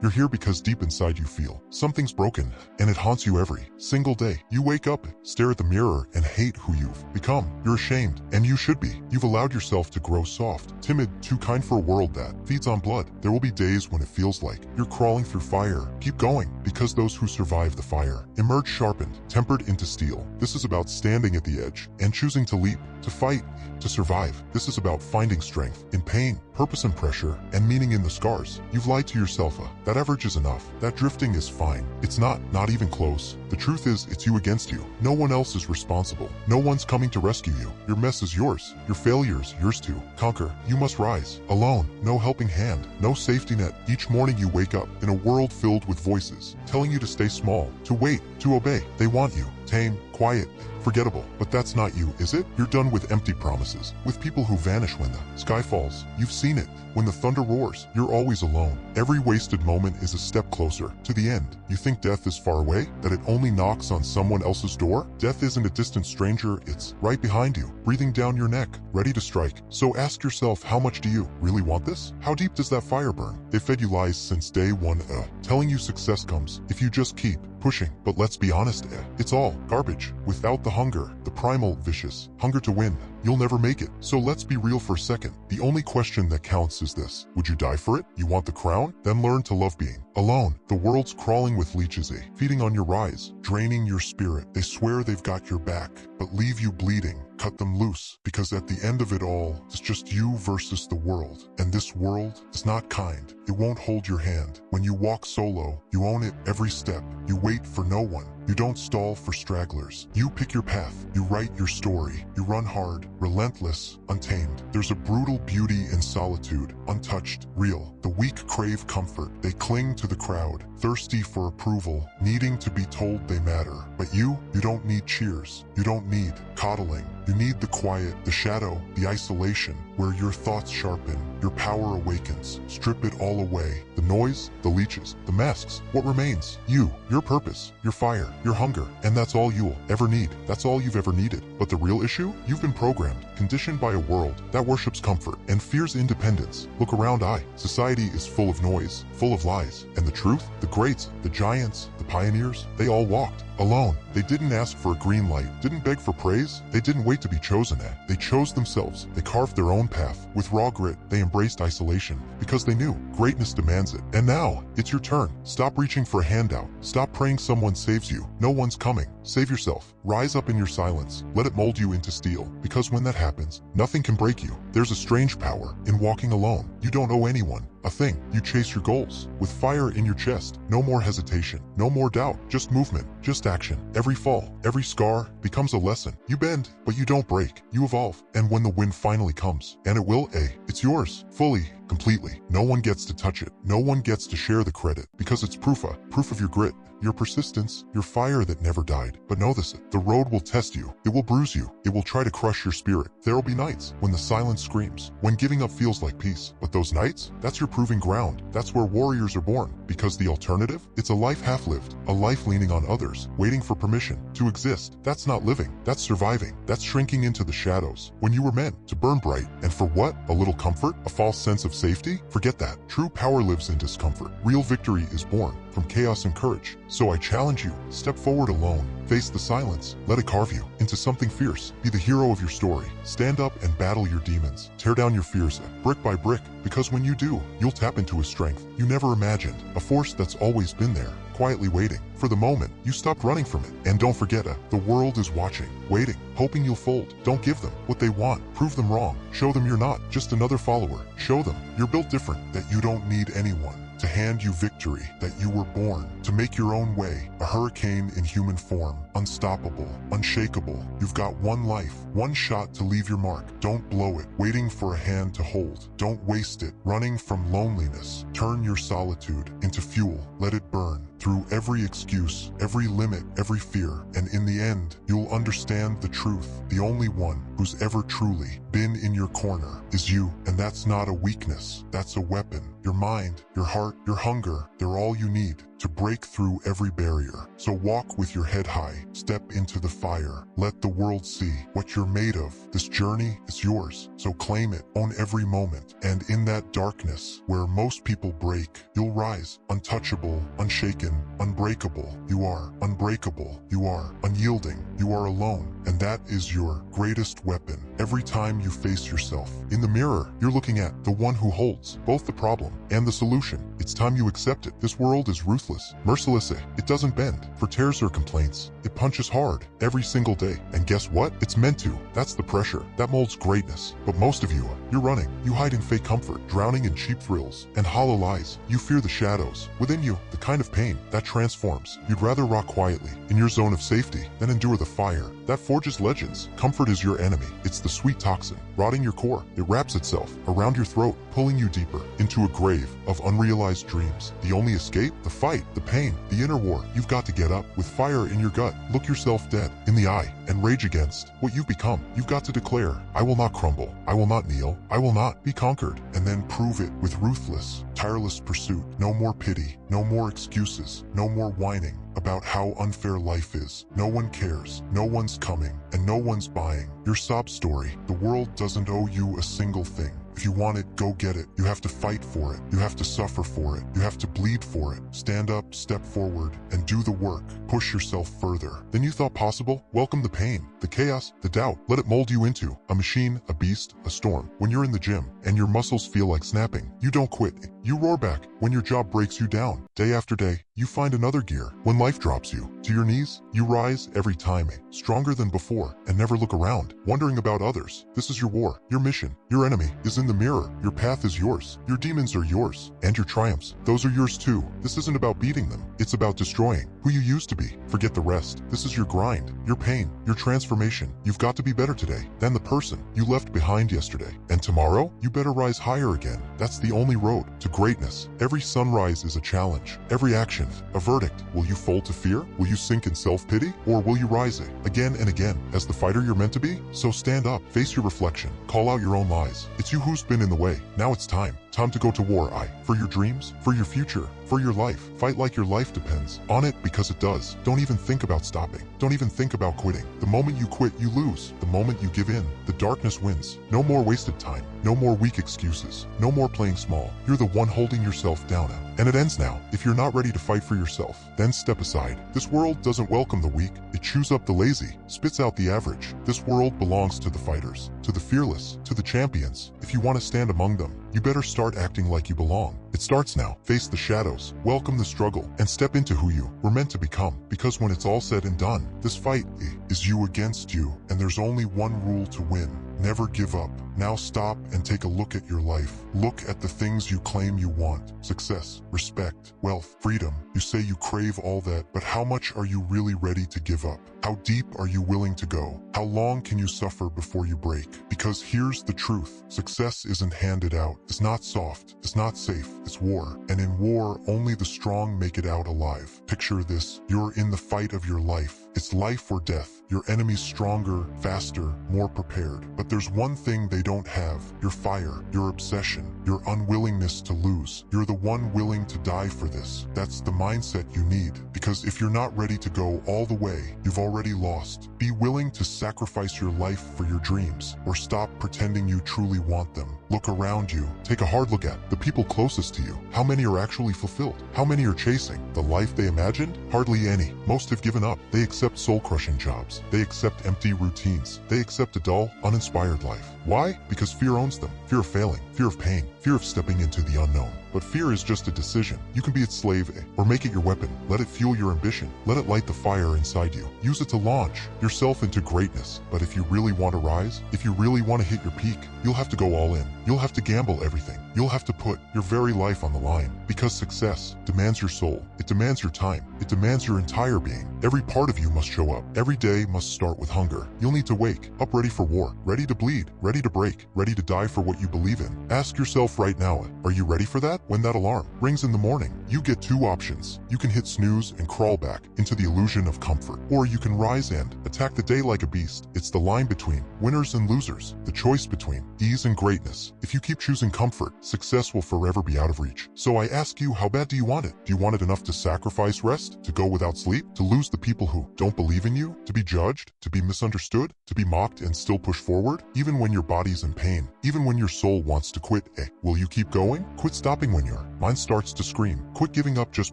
You're here because deep inside you feel something's broken, and it haunts you every single day. You wake up, stare at the mirror, and hate who you've become. You're ashamed, and you should be. You've allowed yourself to grow soft, timid, too kind for a world that feeds on blood. There will be days when it feels like you're crawling through fire. Keep going, because those who survive the fire emerge sharpened, tempered into steel. This is about standing at the edge and choosing to leap, to fight, to survive. This is about finding strength in pain, purpose in pressure, and meaning in the scars. You've lied to yourself. That average is enough. That drifting is fine. It's not even close. The truth is, it's you against you. No one else is responsible. No one's coming to rescue you. Your mess is yours. Your failure's yours to conquer. You must rise. Alone. No helping hand. No safety net. Each morning you wake up in a world filled with voices, telling you to stay small, to wait, to obey. They want you. Tame, quiet, forgettable. But that's not you, is it? You're done with empty promises, with people who vanish when the sky falls. You've seen it. When the thunder roars, you're always alone. Every wasted moment is a step closer to the end. You think death is far away, that it only knocks on someone else's door? Death isn't a distant stranger, it's right behind you, breathing down your neck, ready to strike. So ask yourself, how much do you really want this? How deep does that fire burn? They fed you lies since day one, telling you success comes if you just keep pushing. But let's be honest, it's all garbage. Without the hunger, the primal, vicious hunger to win, you'll never make it. So let's be real for a second. The only question that counts is this: would you die for it? You want the crown? Then learn to love being alone. The world's crawling with leeches, feeding on your rise, draining your spirit. They swear they've got your back, but leave you bleeding. Cut them loose, because at the end of it all, it's just you versus the world. And this world is not kind. It won't hold your hand. When you walk solo, you own it every step. You wait for no one. You don't stall for stragglers. You pick your path. You write your story. You run hard, relentless, untamed. There's a brutal beauty in solitude, untouched, real. The weak crave comfort. They cling to the crowd, thirsty for approval, needing to be told they matter. But you don't need cheers. You don't need coddling. You need the quiet, the shadow, the isolation, where your thoughts sharpen, your power awakens. Strip it all away. The noise, the leeches, the masks. What remains? You, your purpose, your fire, your hunger. And that's all you'll ever need. That's all you've ever needed. But the real issue? You've been programmed, conditioned by a world that worships comfort and fears independence. Look around. Society is full of noise, full of lies. And the truth? The greats, the giants, the pioneers, they all walked alone. They didn't ask for a green light, didn't beg for praise. They didn't wait to be chosen. They chose themselves. They carved their own path. With raw grit, they embraced isolation because they knew greatness demands it. And now, it's your turn. Stop reaching for a handout. Stop praying someone saves you. No one's coming. Save yourself. Rise up in your silence. Let it mold you into steel. Because when that happens, nothing can break you. There's a strange power in walking alone. You don't owe anyone a thing. You chase your goals with fire in your chest. No more hesitation. No more doubt. Just movement. Just action. Every fall, every scar becomes a lesson. You bend, but you don't break. You evolve. And when the wind finally comes, and it will, it's yours. Fully. Completely. No one gets to touch it. No one gets to share the credit. Because it's proof of your grit, your persistence, your fire that never died. But know this, the road will test you. It will bruise you. It will try to crush your spirit. There will be nights when the silence screams, when giving up feels like peace. But those nights, that's your proving ground. That's where warriors are born. Because the alternative? It's a life half-lived. A life leaning on others, waiting for permission to exist. That's not living. That's surviving. That's shrinking into the shadows. When you were meant to burn bright. And for what? A little comfort? A false sense of safety? Forget that. True power lives in discomfort. Real victory is born from chaos and courage. So I challenge you, step forward alone. Face the silence. Let it carve you into something fierce. Be the hero of your story. Stand up and battle your demons. Tear down your fears, brick by brick. Because when you do, you'll tap into a strength you never imagined. A force that's always been there, quietly waiting for the moment you stopped running from it. And don't forget, the world is watching, waiting, hoping you'll fold. Don't give them what they want. Prove them wrong. Show them you're not just another follower. Show them you're built different, that you don't need anyone to hand you victory, that you were born to make your own way. A hurricane in human form, unstoppable, unshakable. You've got one life, one shot to leave your mark. Don't blow it, waiting for a hand to hold. Don't waste it, running from loneliness. Turn your solitude into fuel. Let it burn through every excuse, every limit, every fear. And in the end, you'll understand the truth. The only one who's ever truly been in your corner is you. And that's not a weakness, that's a weapon. Your mind, your heart, your hunger, they're all you need to break through every barrier. So walk with your head high, step into the fire. Let the world see what you're made of. This journey is yours, so claim it, own every moment. And in that darkness, where most people break, you'll rise, untouchable, unshaken, unbreakable. You are unbreakable. You are unyielding. You are alone. And that is your greatest weapon. Every time you face yourself in the mirror, you're looking at the one who holds both the problem and the solution. It's time you accept it. This world is ruthless, merciless. It doesn't bend for tears or complaints. It punches hard every single day. And guess what? It's meant to. That's the pressure that molds greatness. But most of you, you're running. You hide in fake comfort, drowning in cheap thrills and hollow lies. You fear the shadows within you, the kind of pain that transforms. You'd rather rock quietly in your zone of safety than endure the fire that forges legends. Comfort is your enemy. It's the sweet toxin rotting your core. It wraps itself around your throat, pulling you deeper into a grave of unrealized dreams. The only escape? The fight, the pain, the inner war. You've got to get up with fire in your gut. Look yourself dead in the eye and rage against what you've become. You've got to declare, I will not crumble. I will not kneel. I will not be conquered. And then prove it with ruthless, tireless pursuit. No more pity. No more excuses. No more whining about how unfair life is. No one cares. No one's coming. And no one's buying your sob story. The world doesn't owe you a single thing. If you want it, go get it. You have to fight for it. You have to suffer for it. You have to bleed for it. Stand up, step forward, and do the work. Push yourself further than you thought possible. Welcome the pain, the chaos, the doubt. Let it mold you into a machine, a beast, a storm. When you're in the gym and your muscles feel like snapping, you don't quit. You roar back. When your job breaks you down, day after day, you find another gear. When life drops you to your knees, you rise every time, stronger than before, and never look around, wondering about others. This is your war, your mission. Your enemy is in the mirror. Your path is yours. Your demons are yours. And your triumphs, those are yours too. This isn't about beating them. It's about destroying who you used to be. Forget the rest. This is your grind, your pain, your transformation. You've got to be better today than the person you left behind yesterday. And tomorrow, you better rise higher again. That's the only road to greatness. Every sunrise is a challenge. Every action, a verdict. Will you fold to fear? Will you sink in self-pity? Or will you rise again and again as the fighter you're meant to be? So stand up, face your reflection, call out your own lies. It's you who's been in the way. Now it's time to go to war. For your dreams, for your future, for your life. Fight like your life depends on it, because it does. Don't even think about stopping. Don't even think about quitting. The moment you quit, you lose. The moment you give in, the darkness wins. No more wasted time. No more weak excuses. No more playing small. You're the one holding yourself down now. And it ends now. If you're not ready to fight for yourself, then step aside. This world doesn't welcome the weak. It chews up the lazy, spits out the average. This world belongs to the fighters, to the fearless, to the champions. If you want to stand among them, you better start acting like you belong. It starts now. Face the shadows, welcome the struggle, and step into who you were meant to become. Because when it's all said and done, this fight is you against you, and there's only one rule to win. Never give up. Now stop and take a look at your life. Look at the things you claim you want. Success, respect, wealth, freedom. You say you crave all that, but how much are you really ready to give up? How deep are you willing to go? How long can you suffer before you break? Because here's the truth. Success isn't handed out. It's not soft. It's not safe. It's war. And in war, only the strong make it out alive. Picture this. You're in the fight of your life. It's life or death. Your enemy's stronger, faster, more prepared. But there's one thing they don't have. Your fire, your obsession, your unwillingness to lose. You're the one willing to die for this. That's the mindset you need. Because if you're not ready to go all the way, you've already lost. Be willing to sacrifice your life for your dreams, or stop pretending you truly want them. Look around you. Take a hard look at the people closest to you. How many are actually fulfilled? How many are chasing the life they imagined? Hardly any. Most have given up. They accept soul-crushing jobs. They accept empty routines. They accept a dull, uninspired life. Why? Because fear owns them. Fear of failing. Fear of pain. Fear of stepping into the unknown. But fear is just a decision. You can be its slave, or make it your weapon. Let it fuel your ambition. Let it light the fire inside you. Use it to launch yourself into greatness. But if you really want to rise, if you really want to hit your peak, you'll have to go all in. You'll have to gamble everything. You'll have to put your very life on the line. Because success demands your soul. It demands your time. It demands your entire being. Every part of you must show up. Every day must start with hunger. You'll need to wake up ready for war, ready to bleed, ready to break, ready to die for what you believe in. Ask yourself right now, are you ready for that? When that alarm rings in the morning, you get two options. You can hit snooze and crawl back into the illusion of comfort, or you can rise and attack the day like a beast. It's the line between winners and losers, the choice between ease and greatness. If you keep choosing comfort, success will forever be out of reach. So I ask you, how bad do you want it? Do you want it enough to sacrifice rest, to go without sleep, to lose the people who don't believe in you, to be judged, to be misunderstood, to be mocked and still push forward, even when your body's in pain, even when your soul wants to quit? Will you keep going? Quit stopping when your mind starts to scream. Quit giving up just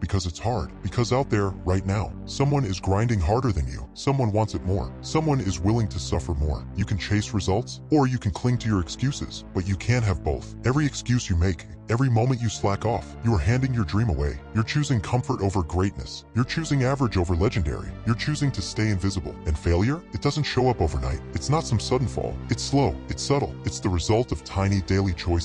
because it's hard. Because out there, right now, someone is grinding harder than you. Someone wants it more. Someone is willing to suffer more. You can chase results, or you can cling to your excuses, but you can't have both. Every excuse you make, every moment you slack off, you are handing your dream away. You're choosing comfort over greatness. You're choosing average over legendary. You're choosing to stay invisible. And failure? It doesn't show up overnight. It's not some sudden fall. It's slow. It's subtle. It's the result of tiny daily choices.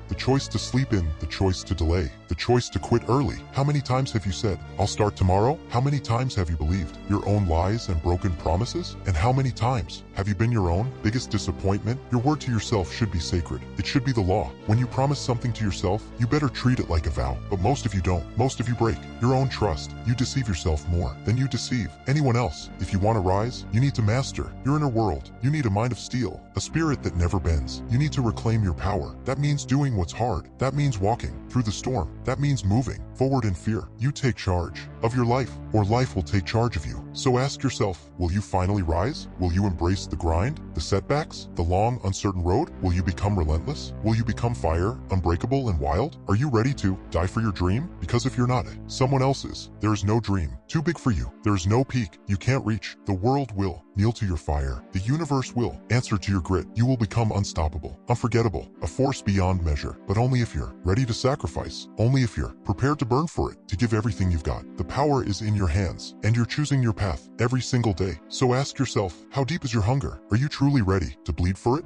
The choice to sleep in, the choice to delay, the choice to quit early. How many times have you said, I'll start tomorrow? How many times have you believed your own lies and broken promises? And how many times have you been your own biggest disappointment? Your word to yourself should be sacred. It should be the law. When you promise something to yourself, you better treat it like a vow. But most of you don't. Most of you break your own trust. You deceive yourself more than you deceive anyone else. If you want to rise, you need to master your inner world. You need a mind of steel, a spirit that never bends. You need to reclaim your power. That means doing what's hard. That means walking through the storm. That means moving forward in fear. You take charge of your life, or life will take charge of you. So ask yourself, will you finally rise? Will you embrace the grind, the setbacks, the long, uncertain road? Will you become relentless? Will you become fire, unbreakable and wild? Are you ready to die for your dream? Because if you're not, someone else is. There is no dream too big for you. There is no peak you can't reach. The world will kneel to your fire. The universe will answer to your grit. You will become unstoppable, unforgettable, a force beyond measure. But only if you're ready to sacrifice. Only if you're prepared to burn for it, to give everything you've got. The power is in your hands, and you're choosing your path every single day. So ask yourself, how deep is your hunger? Are you truly ready to bleed for it?